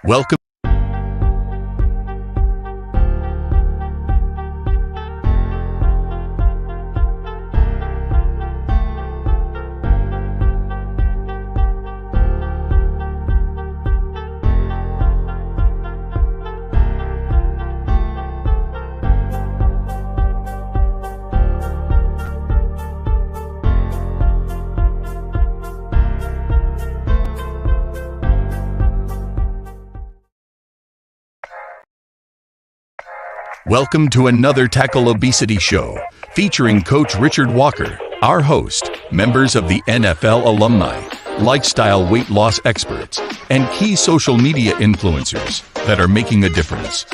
Welcome. Welcome to another Tackle Obesity show, featuring Coach Richard Walker, our host, members of the NFL alumni, lifestyle weight loss experts, and key social media influencers that are making a difference.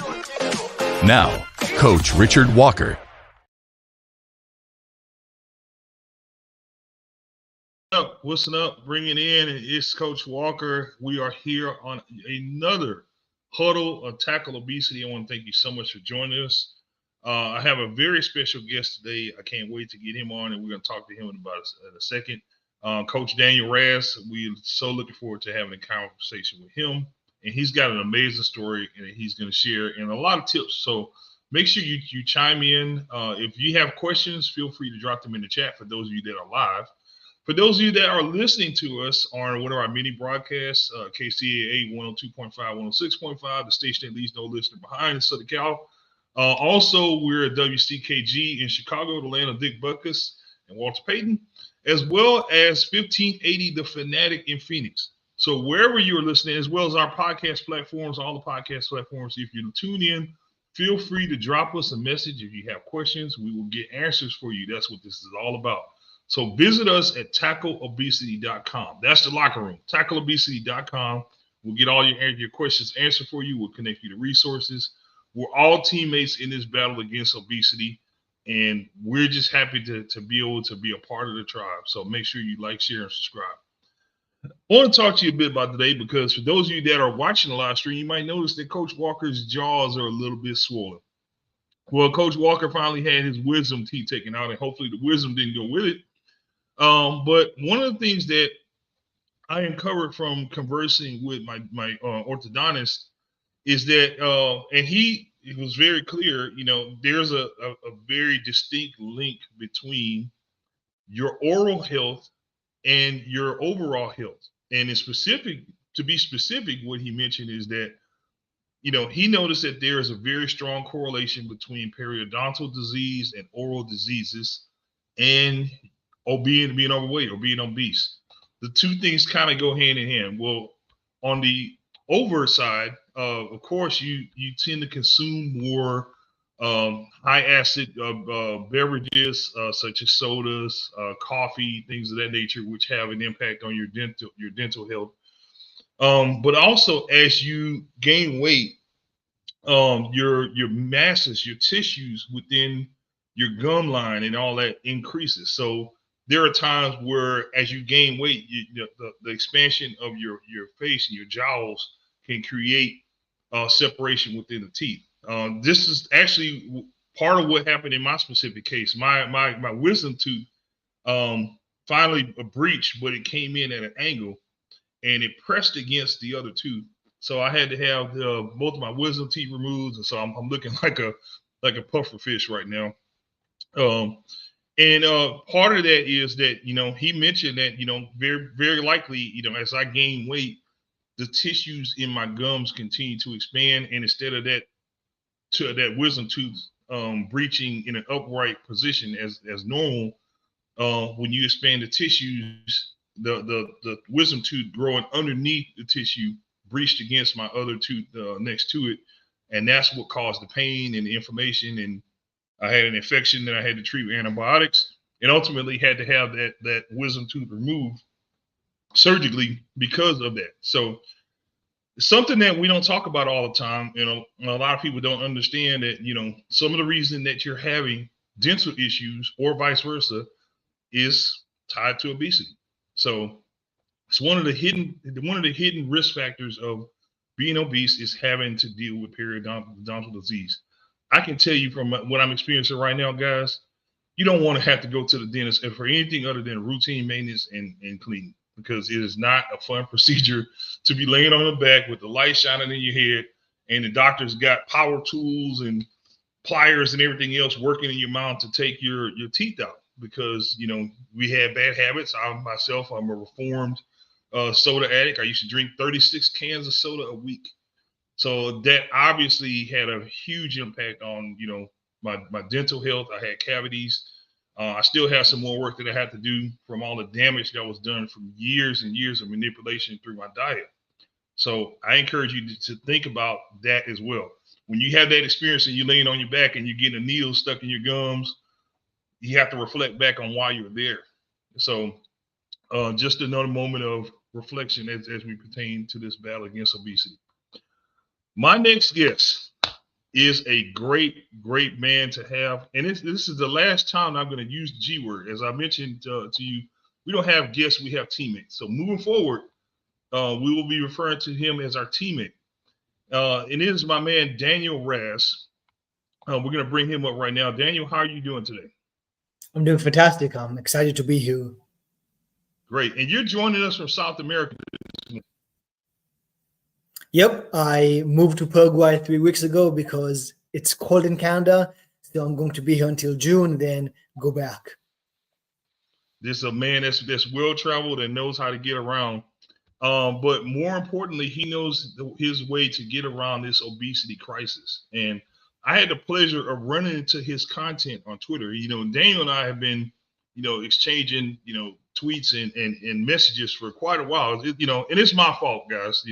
Now, Coach Richard Walker. What's up? Bringing in, it's Coach Walker. We are here on another Huddle or Tackle Obesity. I want to thank you so much for joining us. I have a very special guest today. I can't wait to get him on, and we're going to talk to him in about a second. Coach Daniel Raz. We're so looking forward to having a conversation with him, and he's got an amazing story, and he's going to share and a lot of tips. So make sure you chime in. If you have questions, feel free to drop them in the chat for those of you that are live. For those of you that are listening to us on one of our mini broadcasts, KCAA 102.5, 106.5, the station that leaves no listener behind in Southern Cal. Also, we're at WCKG in Chicago, the land of Dick Butkus and Walter Payton, as well as 1580 The Fanatic in Phoenix. So wherever you're listening, as well as our podcast platforms, all the podcast platforms, if you tune in, feel free to drop us a message. If you have questions, we will get answers for you. That's what this is all about. So visit us at tackleobesity.com. That's the locker room, tackleobesity.com. We'll get all your questions answered for you. We'll connect you to resources. We're all teammates in this battle against obesity, and we're just happy to be able to be a part of the tribe. So make sure you like, share, and subscribe. I want to talk to you a bit about today because for those of you that are watching the live stream, you might notice that Coach Walker's jaws are a little bit swollen. Well, Coach Walker finally had his wisdom teeth taken out, and hopefully the wisdom didn't go with it. But one of the things that I uncovered from conversing with my orthodontist is that, and it was very clear, there's a very distinct link between your oral health and your overall health. And to be specific, what he mentioned is that, he noticed that there is a very strong correlation between periodontal disease and oral diseases and being overweight or being obese. The two things kind of go hand in hand. Well, on the over side, of course, you tend to consume more high acid beverages such as sodas, coffee, things of that nature, which have an impact on your dental health. But also, as you gain weight, your masses, your tissues within your gum line and all that increases. So there are times where, as you gain weight, the expansion of your face and your jowls can create separation within the teeth. This is actually part of what happened in my specific case. My wisdom tooth finally breached, but it came in at an angle, and it pressed against the other tooth. So I had to have both of my wisdom teeth removed, and so I'm looking like a puffer fish right now. And part of that is that, he mentioned that, very, very likely, as I gain weight, the tissues in my gums continue to expand. And instead of that wisdom tooth breaching in an upright position as normal, when you expand the tissues, the wisdom tooth growing underneath the tissue breached against my other tooth next to it. And that's what caused the pain and the inflammation. And I had an infection that I had to treat with antibiotics, and ultimately had to have that wisdom tooth removed surgically because of that. So it's something that we don't talk about all the time. A lot of people don't understand that, some of the reason that you're having dental issues or vice versa is tied to obesity. So it's one of the hidden risk factors of being obese is having to deal with periodontal disease. I can tell you from what I'm experiencing right now, guys, you don't want to have to go to the dentist for anything other than routine maintenance and cleaning. because it is not a fun procedure to be laying on the back with the light shining in your head, and the doctor's got power tools and pliers and everything else working in your mouth to take your teeth out, because we had bad habits. I'm a reformed soda addict. I used to drink 36 cans of soda a week. So that obviously had a huge impact on my dental health. I had cavities. I still have some more work that I have to do from all the damage that was done from years and years of manipulation through my diet. So I encourage you to think about that as well. When you have that experience and you're laying on your back and you're getting a needle stuck in your gums, you have to reflect back on why you were there. So just another moment of reflection as we pertain to this battle against obesity. My next guest is a great man to have. And this is the last time I'm going to use the G word. As I mentioned to you, we don't have guests, we have teammates. So moving forward, we will be referring to him as our teammate. And it is my man, Daniel Raz. We're going to bring him up right now. Daniel, how are you doing today? I'm doing fantastic. I'm excited to be here. Great. And you're joining us from South America. Yep, I moved to Paraguay 3 weeks ago because it's cold in Canada. So I'm going to be here until June, then go back. This is a man that's well-traveled and knows how to get around. But more importantly, he knows his way to get around this obesity crisis. And I had the pleasure of running into his content on Twitter. Daniel and I have been, exchanging, tweets and messages for quite a while. And it's my fault, guys,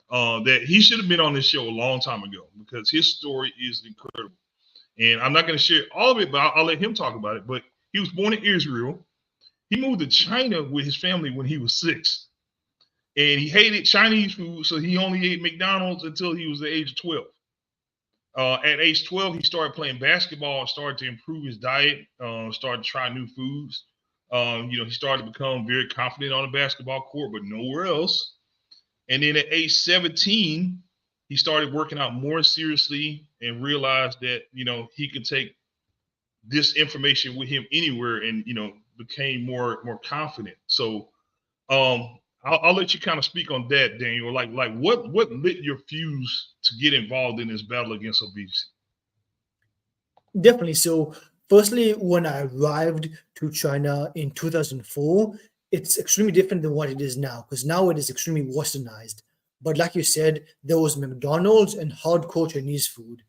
that he should have been on this show a long time ago, because his story is incredible. And I'm not going to share all of it, but I'll let him talk about it. But he was born in Israel. He moved to China with his family when he was 6. And he hated Chinese food, so he only ate McDonald's until he was the age of 12. At age 12, he started playing basketball and started to improve his diet, started to try new foods. He started to become very confident on the basketball court, but nowhere else. And then at age 17, he started working out more seriously and realized that, he could take this information with him anywhere, and, became more confident. So I'll let you kind of speak on that, Daniel. Like what lit your fuse to get involved in this battle against obesity? Definitely. So firstly, when I arrived to China in 2004, it's extremely different than what it is now, because now it is extremely westernized. But like you said, there was McDonald's and hardcore Chinese food.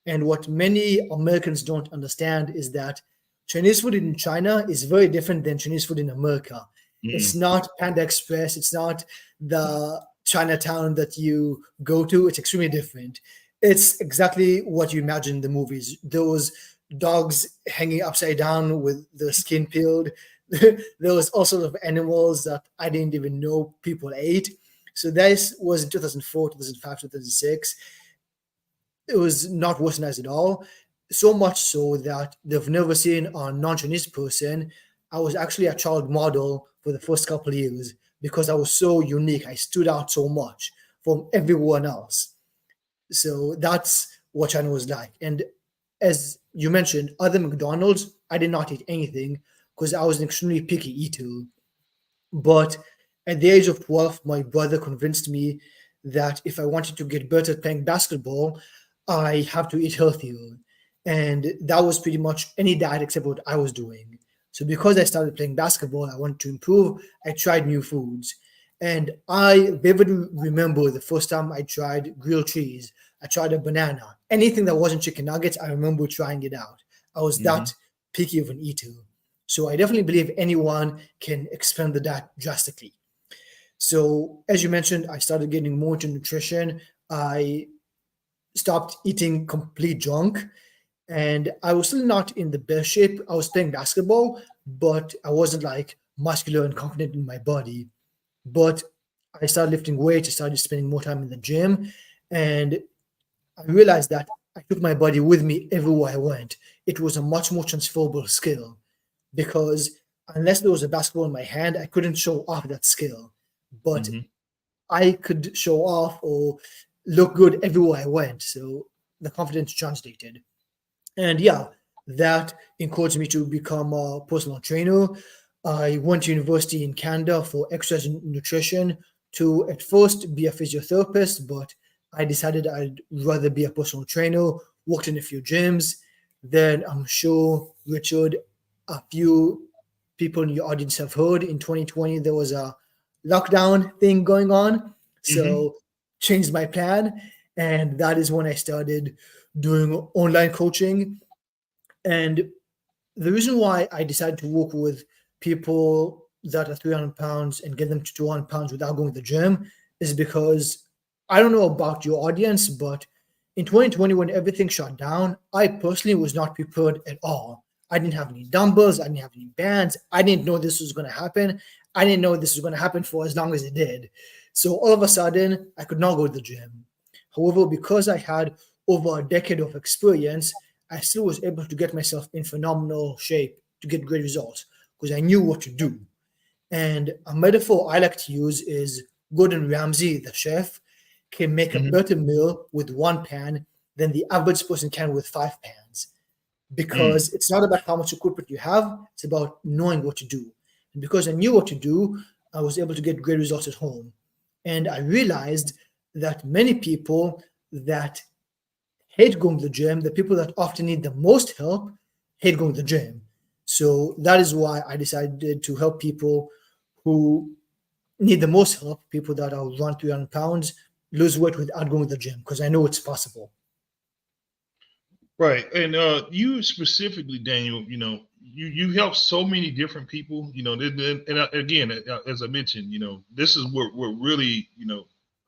And what many Americans don't understand is that Chinese food in China is very different than Chinese food in America. It's not Panda Express. It's not the Chinatown that you go to. It's extremely different. It's exactly what you imagine in the movies. Those dogs hanging upside down with their skin peeled. There was all sorts of animals that I didn't even know people ate. So this was in 2004, 2005, 2006. It was not westernized at all. So much so that they've never seen a non-Chinese person. I was actually a child model for the first couple of years because I was so unique. I stood out so much from everyone else. So that's what China was like. And as you mentioned, other McDonald's, I did not eat anything because I was an extremely picky eater. But at the age of 12, my brother convinced me that if I wanted to get better at playing basketball, I have to eat healthier. And that was pretty much any diet except what I was doing. So because I started playing basketball, I wanted to improve. I tried new foods. And I vividly remember the first time I tried grilled cheese. I tried a banana. Anything that wasn't chicken nuggets, I remember trying it out. I was that picky of an eater. So I definitely believe anyone can expand the diet drastically. So as you mentioned, I started getting more into nutrition. I stopped eating complete junk. And I was still not in the best shape. I was playing basketball, but I wasn't like muscular and confident in my body. But I started lifting weights. I started spending more time in the gym. And I realized that I took my body with me everywhere I went. It was a much more transferable skill because unless there was a basketball in my hand, I couldn't show off that skill. But I could show off or look good everywhere I went. So the confidence translated. And yeah, that encouraged me to become a personal trainer. I went to university in Canada for exercise and nutrition to at first be a physiotherapist, but I decided I'd rather be a personal trainer, worked in a few gyms. Then I'm sure, Richard, a few people in your audience have heard in 2020 there was a lockdown thing going on. Mm-hmm. So changed my plan. And that is when I started doing online coaching. And the reason why I decided to work with people that are 300 pounds and get them to 200 pounds without going to the gym is because I don't know about your audience, but in 2020, when everything shut down, I personally was not prepared at all. I didn't have any dumbbells, I didn't have any bands, I didn't know this was going to happen. I didn't know this was going to happen for as long as it did. So all of a sudden, I could not go to the gym. However, because I had over a decade of experience, I still was able to get myself in phenomenal shape to get great results because I knew what to do. And a metaphor I like to use is Gordon Ramsay, the chef, can make a Mm-hmm. better meal with one pan than the average person can with 5 pans. Mm. Because it's not about how much equipment you have, it's about knowing what to do. And because I knew what to do, I was able to get great results at home. And I realized that many people that hate going to the gym, the people that often need the most help, hate going to the gym. So that is why I decided to help people who need the most help, people that are around 300 pounds, lose weight without going to the gym, because I know it's possible. Right. And you specifically, Daniel, you help so many different people, and again, as I mentioned, this is what really,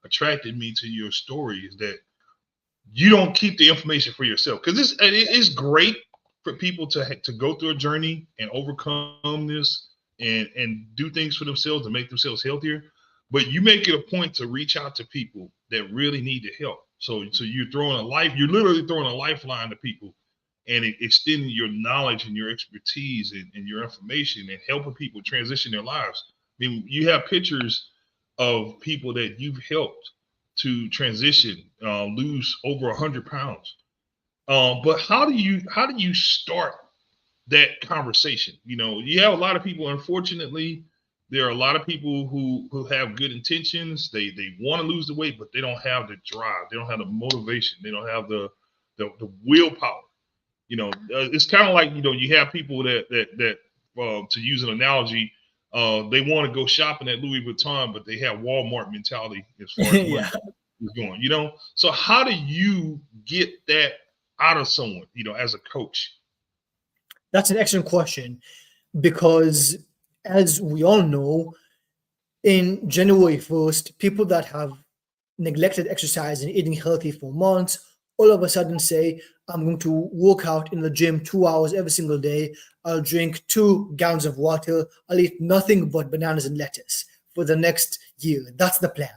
attracted me to your story is that you don't keep the information for yourself because it is great for people to go through a journey and overcome this and do things for themselves to make themselves healthier. But you make it a point to reach out to people that really need the help. So you're literally throwing a lifeline to people and extending your knowledge and your expertise and your information and helping people transition their lives. I mean, you have pictures of people that you've helped to transition, lose over 100 pounds. But how do you start that conversation? You have a lot of people. Unfortunately, there are a lot of people who have good intentions. They want to lose the weight, but they don't have the drive. They don't have the motivation. They don't have the willpower. It's kind of like you have people that to use an analogy, they want to go shopping at Louis Vuitton, but they have Walmart mentality as far as money Yeah, is going. So how do you get that out of someone? As a coach. that's an excellent question because, as we all know, in January 1st, people that have neglected exercise and eating healthy for months all of a sudden say, I'm going to work out in the gym 2 hours every single day. I'll drink 2 gallons of water. I'll eat nothing but bananas and lettuce for the next year. That's the plan.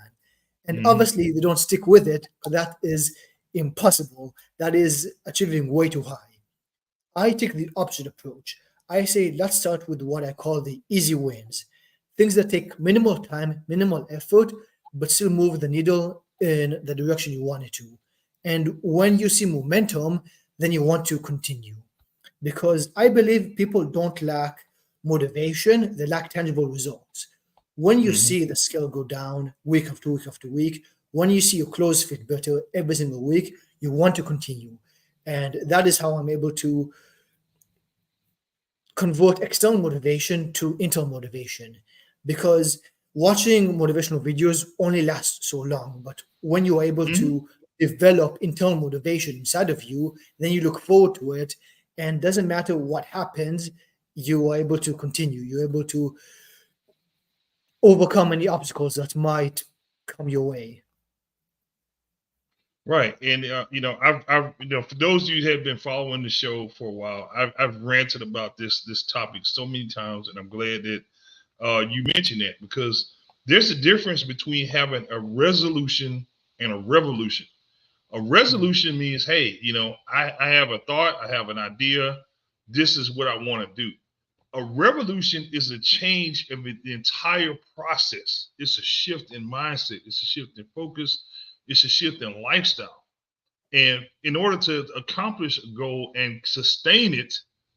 And Hmm. obviously, they don't stick with it, but that is impossible. That is achieving way too high. I take the opposite approach. I say, let's start with what I call the easy wins, things that take minimal time, minimal effort, but still move the needle in the direction you want it to. And when you see momentum, then you want to continue. Because I believe people don't lack motivation, they lack tangible results. When you Hmm. see the scale go down week after week after week, when you see your clothes fit better every single week, you want to continue. And that is how I'm able to convert external motivation to internal motivation because watching motivational videos only lasts so long. But when you're able Hmm. to develop internal motivation inside of you, then you look forward to it. And doesn't matter what happens, you are able to continue. You're able to overcome any obstacles that might come your way. Right. And I've for those of you who have been following the show for a while, I've ranted about this topic so many times, and I'm glad that you mentioned that because there's a difference between having a resolution and a revolution. A resolution means, hey, I have a thought, I have an idea, this is what I want to do. A revolution is a change of the entire process. It's a shift in mindset, it's a shift in focus, it's a shift in lifestyle. And in order to accomplish a goal and sustain it,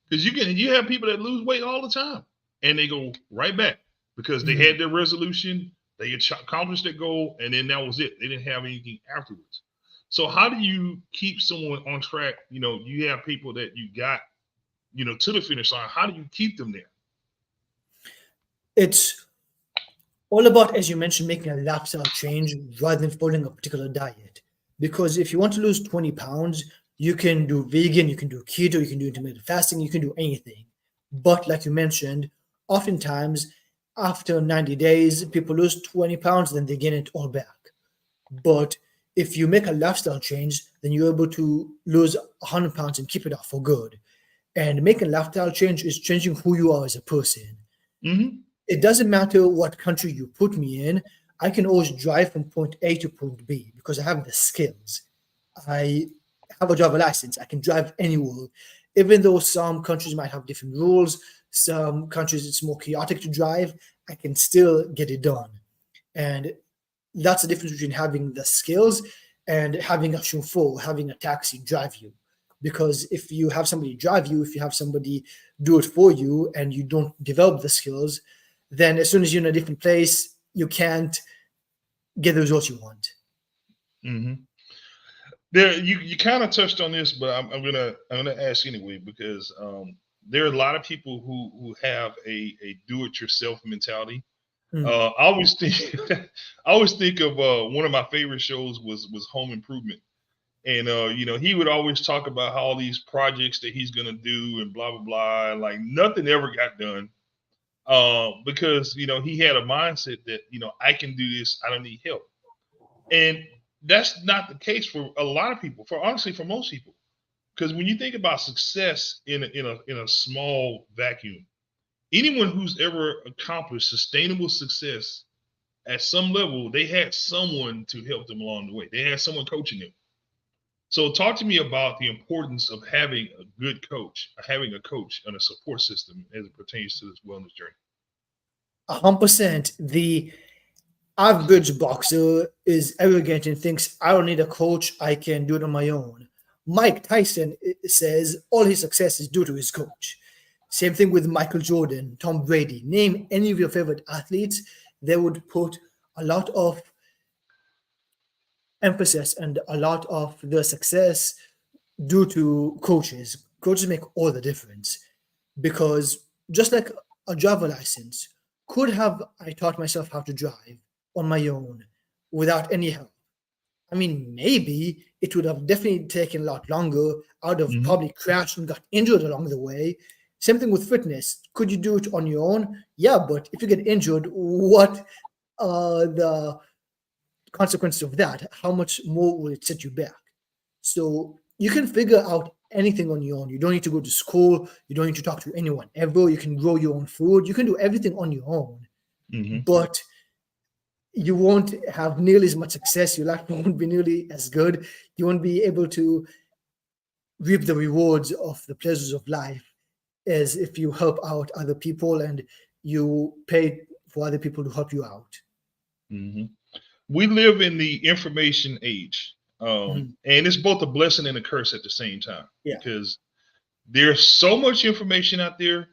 because you have people that lose weight all the time. and they go right back because they had their resolution, they accomplished their goal, and then that was it. They didn't have anything afterwards. So how do you keep someone on track? You have people that you got, to the finish line. How do you keep them there? It's all about, as you mentioned, making a lifestyle change rather than following a particular diet. Because if you want to lose 20 pounds, you can do vegan, you can do keto, you can do intermittent fasting, you can do anything. But like you mentioned, oftentimes after 90 days, people lose 20 pounds, then they gain it all back. But if you make a lifestyle change, then you're able to lose 100 pounds and keep it off for good. And making a lifestyle change is changing who you are as a person. Mm-hmm. It doesn't matter what country you put me in. I can always drive from point A to point B because I have the skills. I have a driver license. I can drive anywhere. Even though some countries might have different rules, some countries it's more chaotic to drive, I can still get it done. And that's the difference between having the skills and having a chauffeur, having a taxi drive you. Because if you have somebody drive you, if you have somebody do it for you and you don't develop the skills, then as soon as you're in a different place, you can't get the results you want. Mm-hmm. There, you kind of touched on this, but I'm gonna ask anyway because there are a lot of people who have a do-it-yourself mentality. I always think of one of my favorite shows was Home Improvement, and he would always talk about how all these projects that he's gonna do and blah blah blah, and like nothing ever got done because he had a mindset that I can do this, I don't need help, and that's not the case for a lot of people. For most people, because when you think about success in a small vacuum, anyone who's ever accomplished sustainable success at some level, they had someone to help them along the way. They had someone coaching them. So talk to me about the importance of having a good coach, having a coach and a support system as it pertains to this wellness journey. 100%. The average boxer is arrogant and thinks, I don't need a coach, I can do it on my own. Mike Tyson says all his success is due to his coach. Same thing with Michael Jordan, Tom Brady. Name any of your favorite athletes, they would put a lot of emphasis and a lot of their success due to coaches. Coaches make all the difference because just like a driver license, could have I taught myself how to drive on my own without any help? I mean, maybe it would have definitely taken a lot longer. I would have probably crashed and got injured along the way. Same thing with fitness. Could you do it on your own? Yeah, but if you get injured, what are the consequences of that? How much more will it set you back? So you can figure out anything on your own. You don't need to go to school. You don't need to talk to anyone ever. You can grow your own food. You can do everything on your own. But you won't have nearly as much success. Your life won't be nearly as good. You won't be able to reap the rewards of the pleasures of life as if you help out other people and you pay for other people to help you out. We live in the information age, and it's both a blessing and a curse at the same time. Yeah. Because there's so much information out there.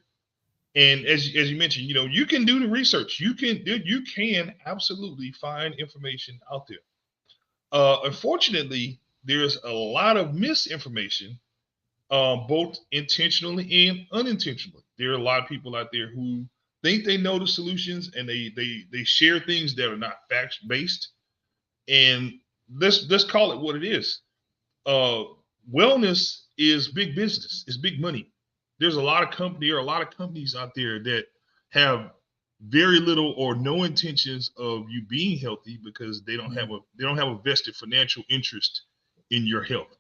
And as you mentioned, you can do the research. You can absolutely find information out there. Unfortunately, there's a lot of misinformation, both intentionally and unintentionally. There are a lot of people out there who think they know the solutions and they share things that are not fact based. And let's call it what it is. Wellness is big business. It's big money. There are a lot of companies out there that have very little or no intentions of you being healthy because they don't have a vested financial interest in your health.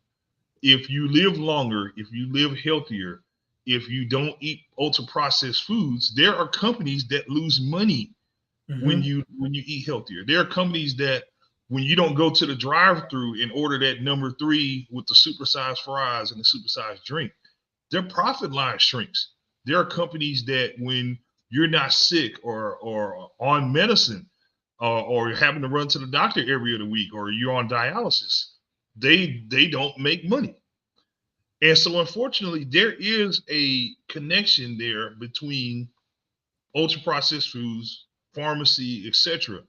If you live longer, if you live healthier, if you don't eat ultra processed foods, there are companies that lose money when you eat healthier. There are companies that when you don't go to the drive-through and order that number 3 with the supersized fries and the supersized drink, their profit line shrinks. There are companies that when you're not sick or on medicine or you're having to run to the doctor every other week or you're on dialysis, they don't make money. And so unfortunately, there is a connection there between ultra processed foods, pharmacy, etc.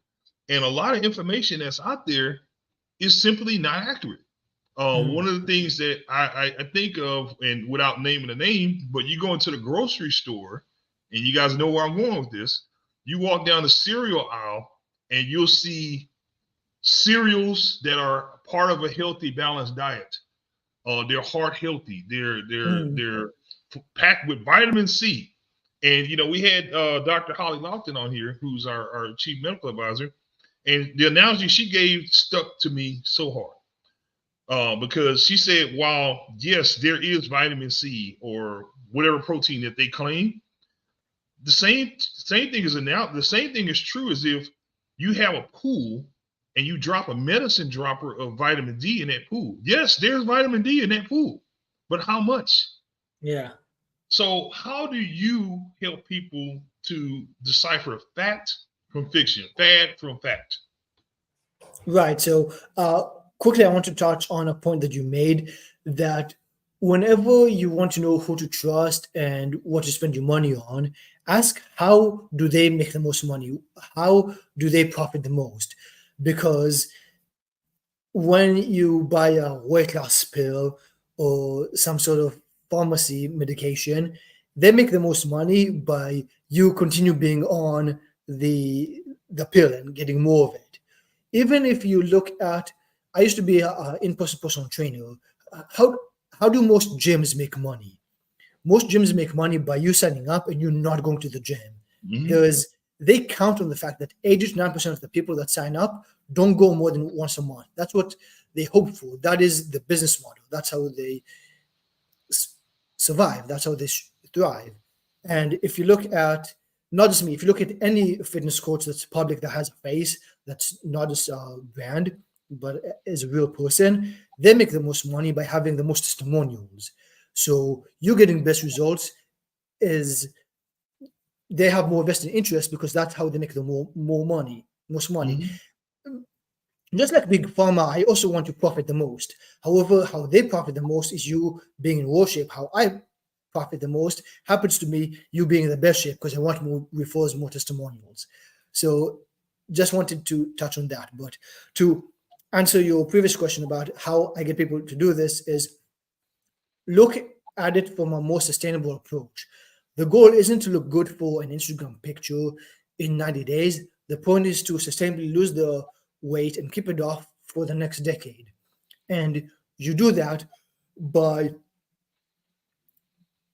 And a lot of information that's out there is simply not accurate. One of the things that I think of, and without naming a name, but you go into the grocery store, and you guys know where I'm going with this. You walk down the cereal aisle, and you'll see cereals that are part of a healthy, balanced diet. They're heart healthy. They're packed with vitamin C. And we had Dr. Holly Lofton on here, who's our chief medical advisor, and the analogy she gave stuck to me so hard. Because she said, while yes, there is vitamin C or whatever protein that they claim, the same thing is the same thing is true as if you have a pool and you drop a medicine dropper of vitamin D in that pool. Yes, there's vitamin D in that pool, but how much? Yeah. So how do you help people to decipher fact from fiction, fad from fact? Right. So, quickly, I want to touch on a point that you made, that whenever you want to know who to trust and what to spend your money on, ask how do they make the most money? How do they profit the most? Because when you buy a weight loss pill or some sort of pharmacy medication, they make the most money by you continue being on the pill and getting more of it. Even if you look at, I used to be an in-person personal trainer. How do most gyms make money? Most gyms make money by you signing up and you not going to the gym, because they count on the fact that 89% of the people that sign up don't go more than once a month. That's what they hope for. That is the business model. That's how they survive. That's how they thrive. And if you look at, not just me, if you look at any fitness coach that's public, that has a face, that's not just a brand, but is a real person, they make the most money by having the most testimonials. So you getting best results is they have more vested interest, because that's how they make the most money. Just like Big Pharma, I also want to profit the most. However, how they profit the most is you being in worse shape. How I profit the most happens to me, you being in the best shape, because I want more referrals, more testimonials. So just wanted to touch on that. But to answer your previous question about how I get people to do this, is look at it from a more sustainable approach. The goal isn't to look good for an Instagram picture in 90 days. The point is to sustainably lose the weight and keep it off for the next decade. And you do that by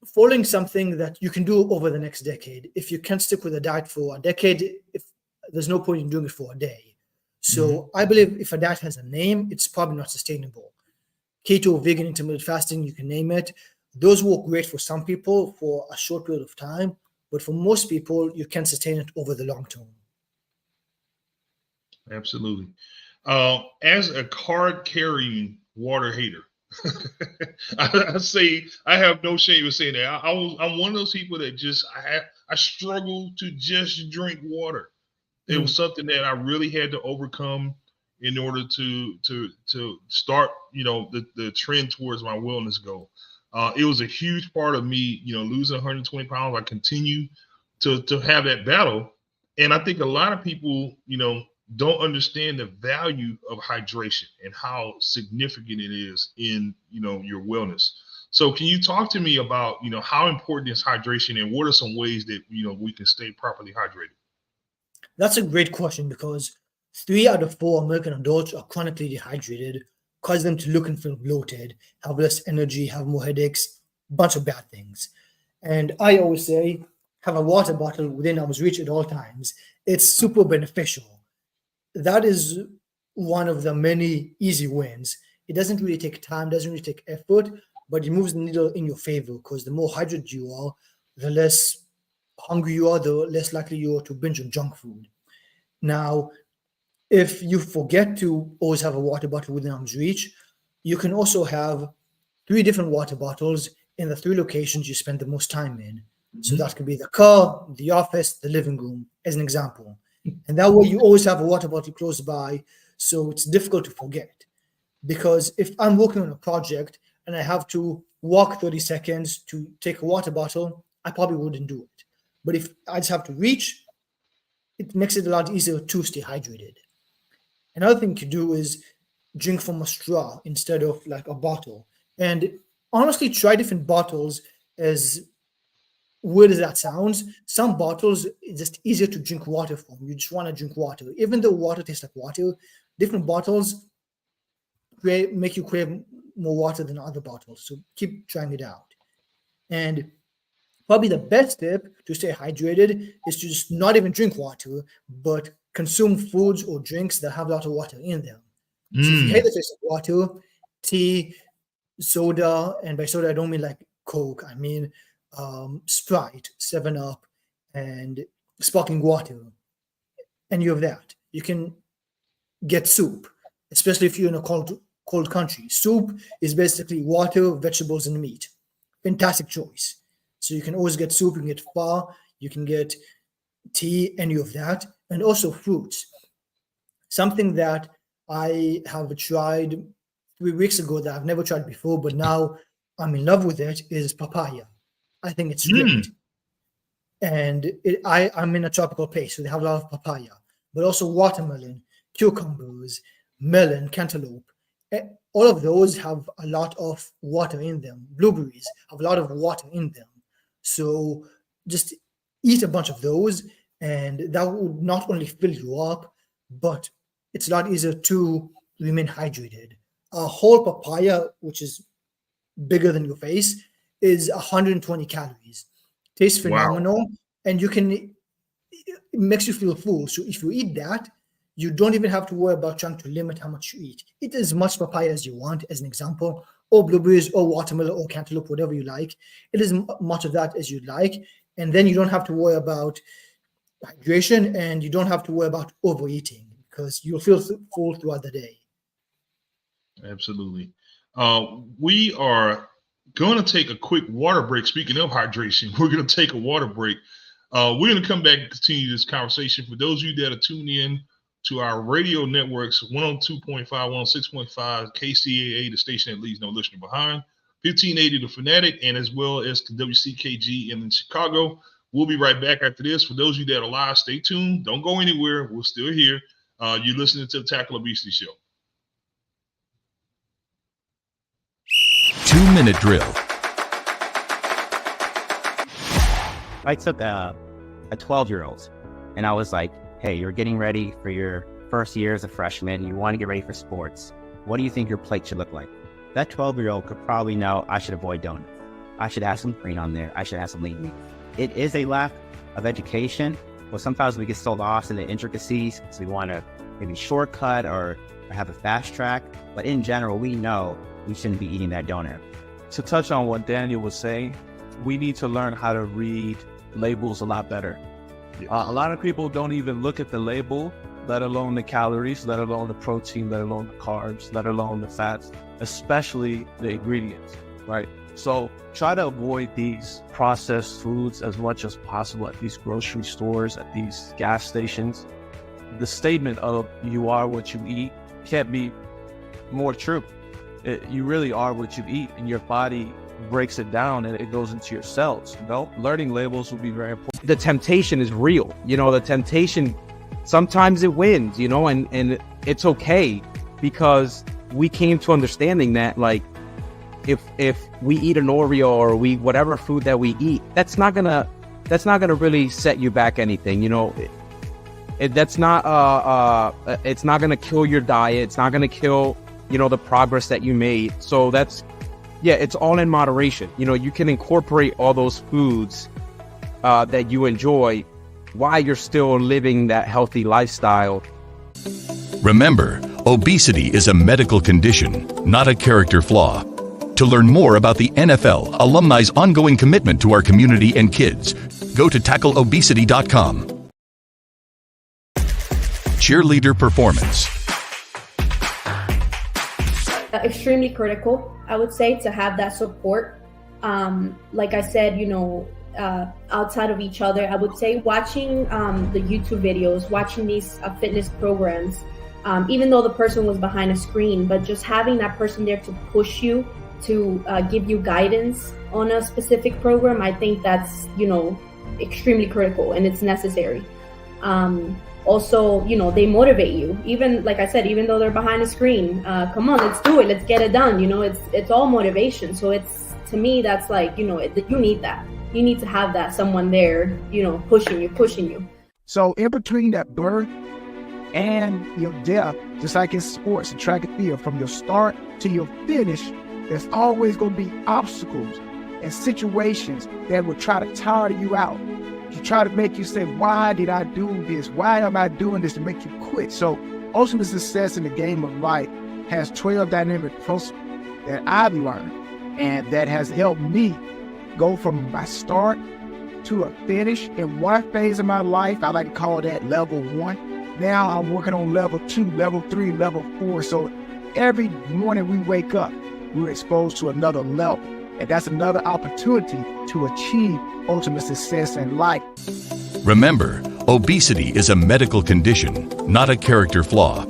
following something that you can do over the next decade. If you can't stick with a diet for a decade, if there's no point in doing it for a day. So I believe if a diet has a name, it's probably not sustainable. Keto, vegan, intermittent fasting, you can name it. Those work great for some people for a short period of time, but for most people, you can sustain it over the long term. Absolutely. As a card-carrying water hater, I say I have no shame in saying that. I'm one of those people that just I struggle to just drink water. It was something that I really had to overcome in order to start, the trend towards my wellness goal. It was a huge part of me, losing 120 pounds. I continue to have that battle. And I think a lot of people, don't understand the value of hydration and how significant it is in, your wellness. So can you talk to me about, how important is hydration, and what are some ways that, we can stay properly hydrated? That's a great question, because 3 out of 4 American adults are chronically dehydrated, cause them to look and feel bloated, have less energy, have more headaches, bunch of bad things. And I always say, have a water bottle within arm's reach at all times. It's super beneficial. That is one of the many easy wins. It doesn't really take time, doesn't really take effort, but it moves the needle in your favor, because the more hydrated you are, the less hungry you are, the less likely you are to binge on junk food. Now, if you forget to always have a water bottle within arm's reach, you can also have 3 different water bottles in the 3 locations you spend the most time in. So that could be the car, the office, the living room, as an example. And that way you always have a water bottle close by, so it's difficult to forget. Because if I'm working on a project and I have to walk 30 seconds to take a water bottle, I probably wouldn't do it. But if I just have to reach, it makes it a lot easier to stay hydrated. Another thing to do is drink from a straw instead of like a bottle. And honestly, try different bottles. As weird as that sounds, some bottles it's just easier to drink water from. You just want to drink water. Even though water tastes like water, different bottles make you crave more water than other bottles. So keep trying it out. And probably the best tip to stay hydrated is to just not even drink water, but consume foods or drinks that have a lot of water in them. So if you hate the taste of water, tea, soda, and by soda I don't mean like Coke, I mean Sprite, 7-Up, and sparkling water. And you have that. You can get soup, especially if you're in a cold country. Soup is basically water, vegetables, and meat. Fantastic choice. So you can always get soup, you can get pho, you can get tea, and you have that. And also fruits. Something that I have tried 3 weeks ago that I've never tried before, but now I'm in love with it, is papaya. I think it's great. And I'm in a tropical place, so they have a lot of papaya, but also watermelon, cucumbers, melon, cantaloupe. All of those have a lot of water in them. Blueberries have a lot of water in them. So just eat a bunch of those, and that will not only fill you up, but it's a lot easier to remain hydrated. A whole papaya, which is bigger than your face, is 120 calories. Tastes phenomenal, and it makes you feel full. So if you eat that, you don't even have to worry about trying to limit how much you eat. Eat as much papaya as you want, as an example, or blueberries, or watermelon, or cantaloupe, whatever you like. It is much of that as you'd like, and then you don't have to worry about hydration, and you don't have to worry about overeating because you'll feel full throughout the day. Absolutely. We are going to take a quick water break. Speaking of hydration, we're going to take a water break. We're going to come back and continue this conversation. For those of you that are tuned in to our radio networks, 102.5, 106.5, KCAA, the station that leaves no listener behind, 1580 The Fanatic, and as well as WCKG in Chicago. We'll be right back after this. For those of you that are live, stay tuned. Don't go anywhere. We're still here. You're listening to the Tackle Obesity Show. 2-minute drill. I took a 12-year-old and I was like, hey, you're getting ready for your first year as a freshman. You want to get ready for sports. What do you think your plate should look like? That 12-year-old could probably know I should avoid donuts. I should have some green on there. I should have some lean meat. It is a lack of education, but sometimes we get so lost in the intricacies. So we want to maybe shortcut or have a fast track. But in general, we know we shouldn't be eating that donut. To touch on what Daniel was saying, we need to learn how to read labels a lot better. Yes. A lot of people don't even look at the label, let alone the calories, let alone the protein, let alone the carbs, let alone the fats, especially the ingredients, right? So try to avoid these processed foods as much as possible at these grocery stores, at these gas stations. The statement of you are what you eat can't be more true. You really are what you eat, and your body breaks it down and it goes into your cells. Learning labels will be very important. The temptation is real. The temptation, sometimes it wins, and it's okay, because we came to understanding that, like, if we eat an Oreo or whatever food that we eat, that's not gonna really set you back anything. It's not gonna kill your diet. It's not gonna kill the progress that you made. So it's all in moderation. You can incorporate all those foods that you enjoy while you're still living that healthy lifestyle. Remember, obesity is a medical condition, not a character flaw. To learn more about the NFL alumni's ongoing commitment to our community and kids, go to tackleobesity.com. Cheerleader performance. Extremely critical, I would say, to have that support. Like I said, outside of each other, I would say watching the YouTube videos, watching these fitness programs, even though the person was behind a screen, but just having that person there to push you, to give you guidance on a specific program, I think that's, extremely critical and it's necessary. Also, you know, they motivate you. Even like I said, even though they're behind a screen, come on, let's do it, let's get it done. You know, it's all motivation. So it's, to me, that's like, you know, you need that. You need to have that someone there, you know, pushing you. So in between that birth and your death, just like in sports and track and field, from your start to your finish, there's always going to be obstacles and situations that will try to tire you out. To try to make you say, why did I do this? Why am I doing this? To make you quit. So ultimate success in the game of life has 12 dynamic principles that I've learned and that has helped me go from my start to a finish in one phase of my life. I like to call that level 1. Now I'm working on level 2, level 3, level 4. So every morning we wake up, we're exposed to another level. And that's another opportunity to achieve ultimate success in life. Remember, obesity is a medical condition, not a character flaw.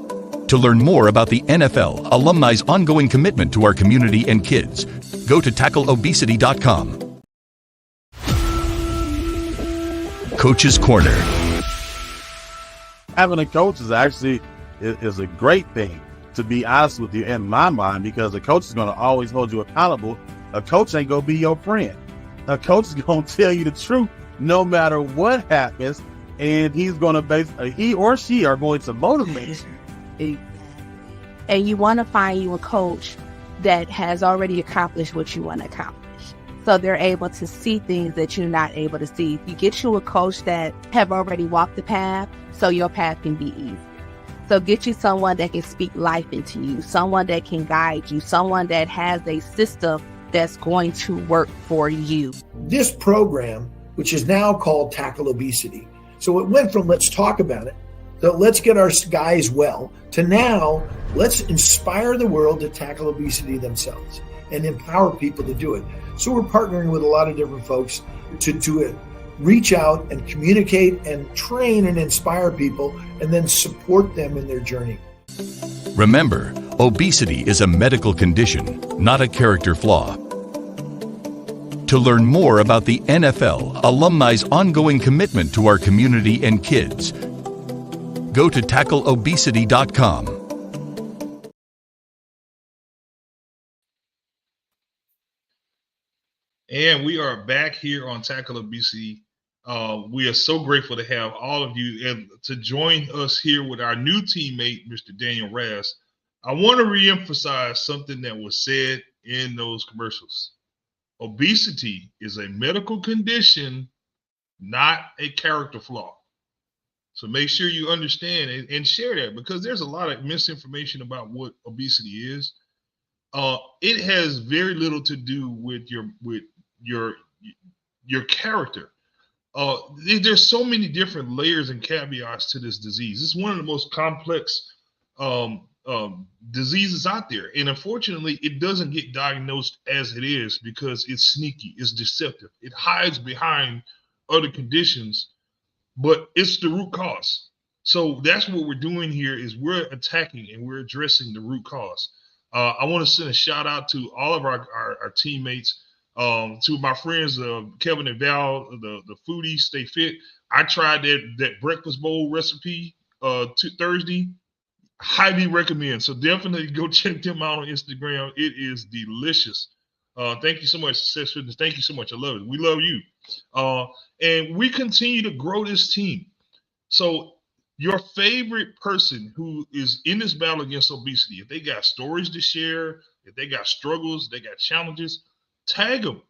To learn more about the NFL alumni's ongoing commitment to our community and kids, go to tackleobesity.com. Coach's Corner. Having a coach is actually is a great thing, to be honest with you, in my mind, because a coach is going to always hold you accountable. A coach ain't going to be your friend. A coach is going to tell you the truth no matter what happens, and he's going to he or she are going to motivate you. And you want to find you a coach that has already accomplished what you want to accomplish. So they're able to see things that you're not able to see. You get you a coach that have already walked the path, so your path can be easy. So get you someone that can speak life into you, someone that can guide you, someone that has a system that's going to work for you. This program, which is now called Tackle Obesity, so it went from let's talk about it, to let's get our guys well, to now let's inspire the world to tackle obesity themselves and empower people to do it. So we're partnering with a lot of different folks to do it, reach out and communicate and train and inspire people and then support them in their journey. Remember, obesity is a medical condition, not a character flaw. To learn more about the NFL alumni's ongoing commitment to our community and kids, go to tackleobesity.com. And we are back here on Tackle Obesity. We are so grateful to have all of you and to join us here with our new teammate, Mr. Daniel Raz. I want to reemphasize something that was said in those commercials. Obesity is a medical condition, not a character flaw. So make sure you understand and share that, because there's a lot of misinformation about what obesity is. It has very little to do with your character. There's so many different layers and caveats to this disease. It's one of the most complex diseases out there. And unfortunately, it doesn't get diagnosed as it is because it's sneaky, it's deceptive. It hides behind other conditions, but it's the root cause. So that's what we're doing here, is we're attacking and we're addressing the root cause. I want to send a shout out to all of our teammates, to my friends, Kevin and Val, the foodies, Stay Fit. I tried that breakfast bowl recipe Thursday. Highly recommend. So definitely go check them out on Instagram. It is delicious. Thank you so much, Success Fitness. Thank you so much. I love it. We love you. And we continue to grow this team. So your favorite person who is in this battle against obesity, if they got stories to share, if they got struggles, they got challenges, tag them,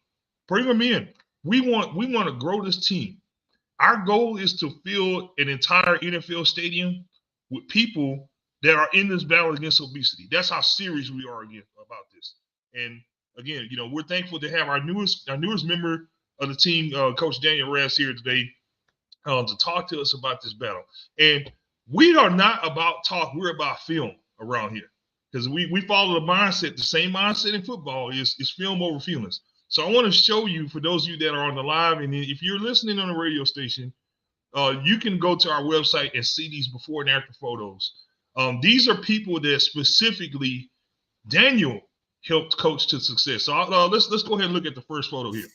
bring them in. We want to grow this team. Our goal is to fill an entire NFL stadium with people that are in this battle against obesity. That's how serious we are about this. And again, we're thankful to have our newest member of the team, Coach Daniel Raz, here today to talk to us about this battle. And we are not about talk; we're about film around here, because we follow the mindset. The same mindset in football is film over feelings. So I want to show you, for those of you that are on the live, and if you're listening on the radio station, you can go to our website and see these before and after photos. These are people that specifically Daniel helped coach to success. So let's go ahead and look at the first photo here.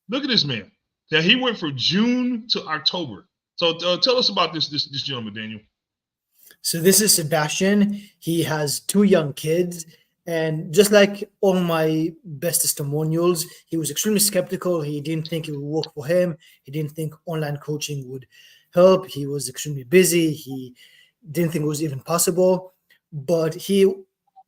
Look at this man. Now he went from June to October. So tell us about this gentleman, Daniel. So this is Sebastian. He has 2 young kids. And just like all my best testimonials, he was extremely skeptical. He didn't think it would work for him. He didn't think online coaching would help. He was extremely busy. He didn't think it was even possible. But he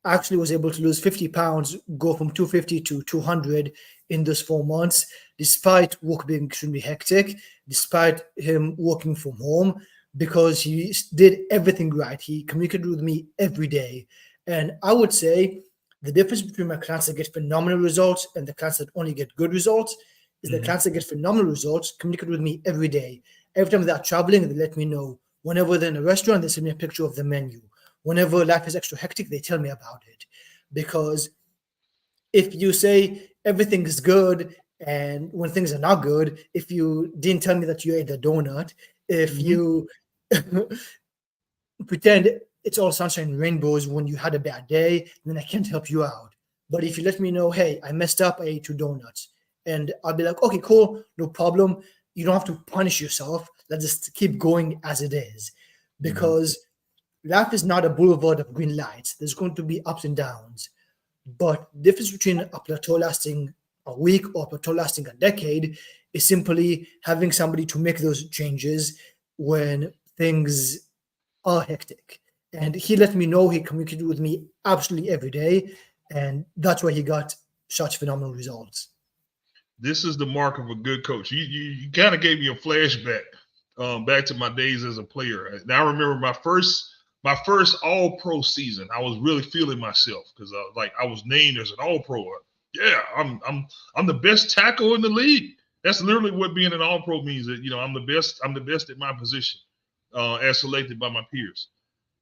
actually was able to lose 50 pounds, go from 250 to 200 in those 4 months, despite work being extremely hectic, despite him working from home, because he did everything right. He communicated with me every day. And I would say the difference between my clients that get phenomenal results and the clients that only get good results is the clients that get phenomenal results communicate with me every day. Every time they're traveling, they let me know. Whenever they're in a restaurant, they send me a picture of the menu. Whenever life is extra hectic, they tell me about it. Because if you say everything is good and when things are not good, if you didn't tell me that you ate a donut, if you pretend it's all sunshine and rainbows when you had a bad day, then I can't help you out. But if you let me know, hey, I messed up, I ate 2 donuts, and I'll be like, okay, cool, no problem. You don't have to punish yourself. Let's just keep going as it is. Because life is not a boulevard of green lights. There's going to be ups and downs. But the difference between a plateau lasting a week or a plateau lasting a decade is simply having somebody to make those changes when things are hectic. And he let me know, he communicated with me absolutely every day. And that's why he got such phenomenal results. This is the mark of a good coach. You kind of gave me a flashback back to my days as a player. Now I remember my first All-Pro season. I was really feeling myself because I was named as an All-Pro. Yeah, I'm the best tackle in the league. That's literally what being an All-Pro means. That I'm the best at my position, as selected by my peers.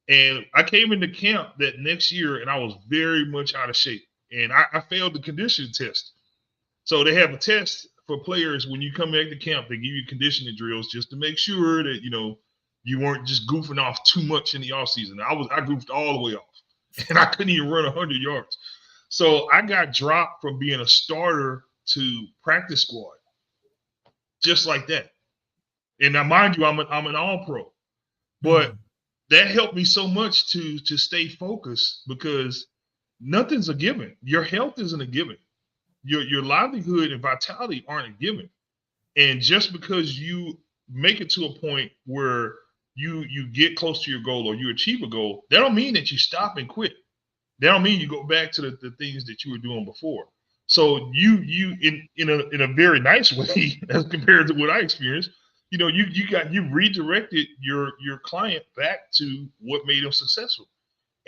And I came into camp that next year, and I was very much out of shape. And I failed the conditioning test. So they have a test for players when you come back to camp. They give you conditioning drills just to make sure that you weren't just goofing off too much in the offseason. I goofed all the way off, and I couldn't even run 100 yards. So I got dropped from being a starter to practice squad, just like that. And now, mind you, I'm an All-Pro, but that helped me so much to stay focused because nothing's a given. Your health isn't a given. Your livelihood and vitality aren't a given. And just because you make it to a point where you get close to your goal or you achieve a goal, that don't mean that you stop and quit. That don't mean you go back to the things that you were doing before. So you in a very nice way as compared to what I experienced, you redirected your client back to what made him successful.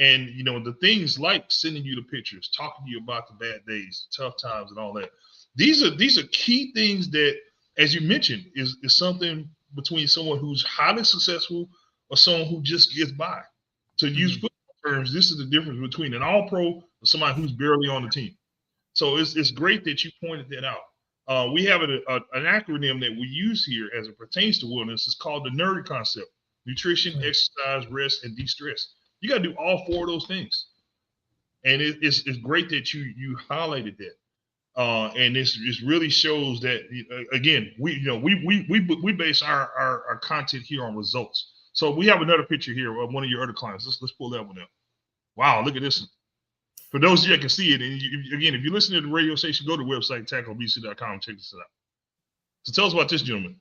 And the things like sending you the pictures, talking to you about the bad days, the tough times, and all that. These are key things that, as you mentioned, is something between someone who's highly successful or someone who just gets by. To use football terms, this is the difference between an All-Pro and somebody who's barely on the team. So it's great that you pointed that out. We have an acronym that we use here as it pertains to wellness. It's called the NERD concept: nutrition, exercise, rest, and de-stress. You got to do all 4 of those things. And it's great that you highlighted that. And this really shows that, again, we base our content here on results. So we have another picture here of one of your other clients. Let's pull that one up. Wow, look at this one. For those of you that can see it, and if you listen to the radio station, go to the website, tackleobesity.com, and check this out. So tell us about this gentleman.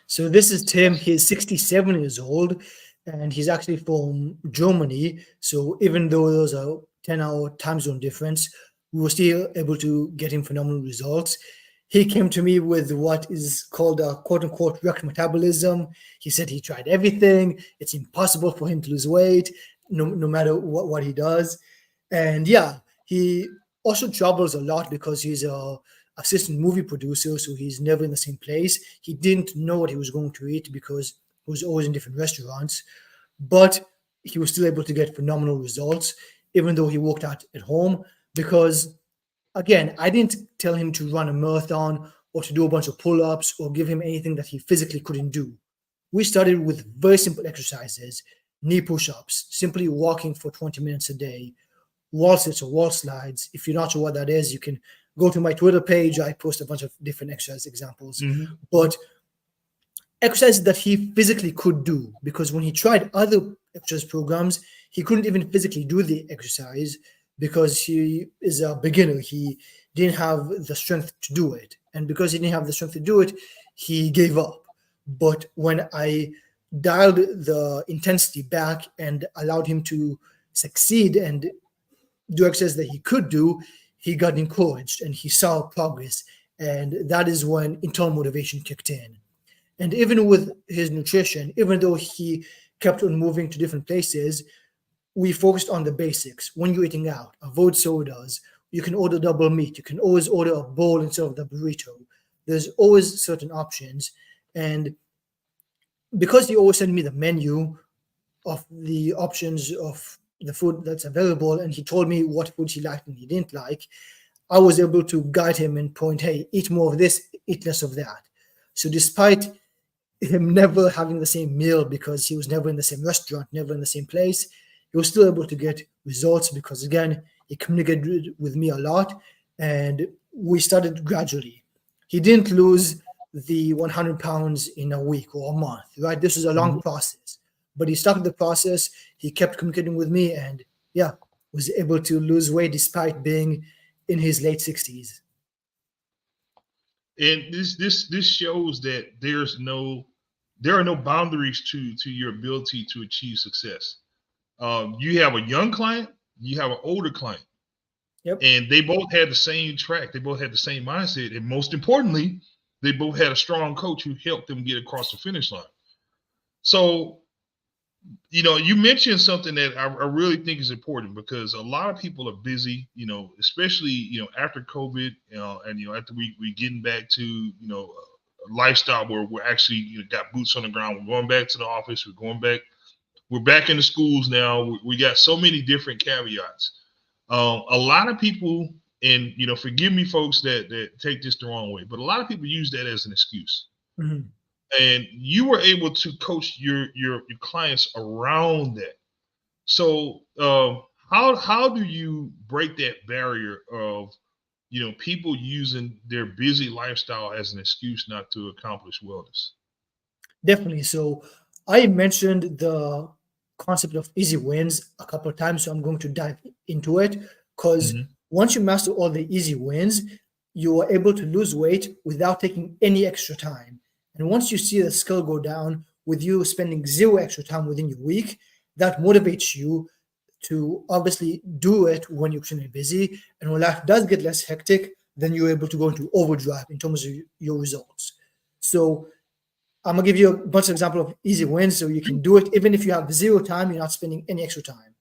So this is Tim. He's 67 years old, and he's actually from Germany. So even though there's a 10-hour time zone difference, we were still able to get him phenomenal results. He came to me with what is called a quote-unquote record metabolism. He said he tried everything. It's impossible for him to lose weight, no matter what he does. And yeah, he also travels a lot because he's a assistant movie producer, so he's never in the same place. He didn't know what he was going to eat because he was always in different restaurants, but he was still able to get phenomenal results, even though he worked out at home. Because, again, I didn't tell him to run a marathon or to do a bunch of pull-ups or give him anything that he physically couldn't do. We started with very simple exercises, knee push-ups, simply walking for 20 minutes a day, wall sits or wall slides. If you're not sure what that is, you can go to my Twitter page, I post a bunch of different exercise examples. Mm-hmm. But exercises that he physically could do, because when he tried other exercise programs, he couldn't even physically do the exercise because he is a beginner. He didn't have the strength to do it. And because he didn't have the strength to do it, he gave up. But when I dialed the intensity back and allowed him to succeed and do exercises that he could do, he got encouraged and he saw progress. And that is when internal motivation kicked in. And even with his nutrition, even though he kept on moving to different places, we focused on the basics. When you're eating out, avoid sodas. You can order double meat. You can always order a bowl instead of the burrito. There's always certain options. And because he always sent me the menu of the options of the food that's available, and he told me what foods he liked and he didn't like, I was able to guide him and point, hey, eat more of this, eat less of that. So despite him never having the same meal because he was never in the same restaurant, never in the same place, he was still able to get results because, again, he communicated with me a lot and we started gradually. He didn't lose the 100 pounds in a week or a month, right? This was a long process, but he started the process. He kept communicating with me and, yeah, was able to lose weight despite being in his late 60s. And this shows that there are no boundaries to your ability to achieve success. You have a young client, you have an older client. Yep. And they both had the same track. They both had the same mindset. And most importantly, they both had a strong coach who helped them get across the finish line. So, you mentioned something that I really think is important because a lot of people are busy, especially, after COVID, and, after we getting back to, a lifestyle where we're actually got boots on the ground. We're going back to the office. We're back in the schools now. We got so many different caveats. A lot of people, and forgive me, folks, that take this the wrong way, but a lot of people use that as an excuse. Mm-hmm. And you were able to coach your clients around that. So how do you break that barrier of people using their busy lifestyle as an excuse not to accomplish wellness? Definitely. So I mentioned the concept of easy wins a couple of times, so I'm going to dive into it because once you master all the easy wins, you are able to lose weight without taking any extra time. And once you see the scale go down with you spending zero extra time within your week, that motivates you to obviously do it when you're extremely busy. And when life does get less hectic, then you're able to go into overdrive in terms of your results. So I'm going to give you a bunch of examples of easy wins so you can do it. Even if you have zero time, you're not spending any extra time.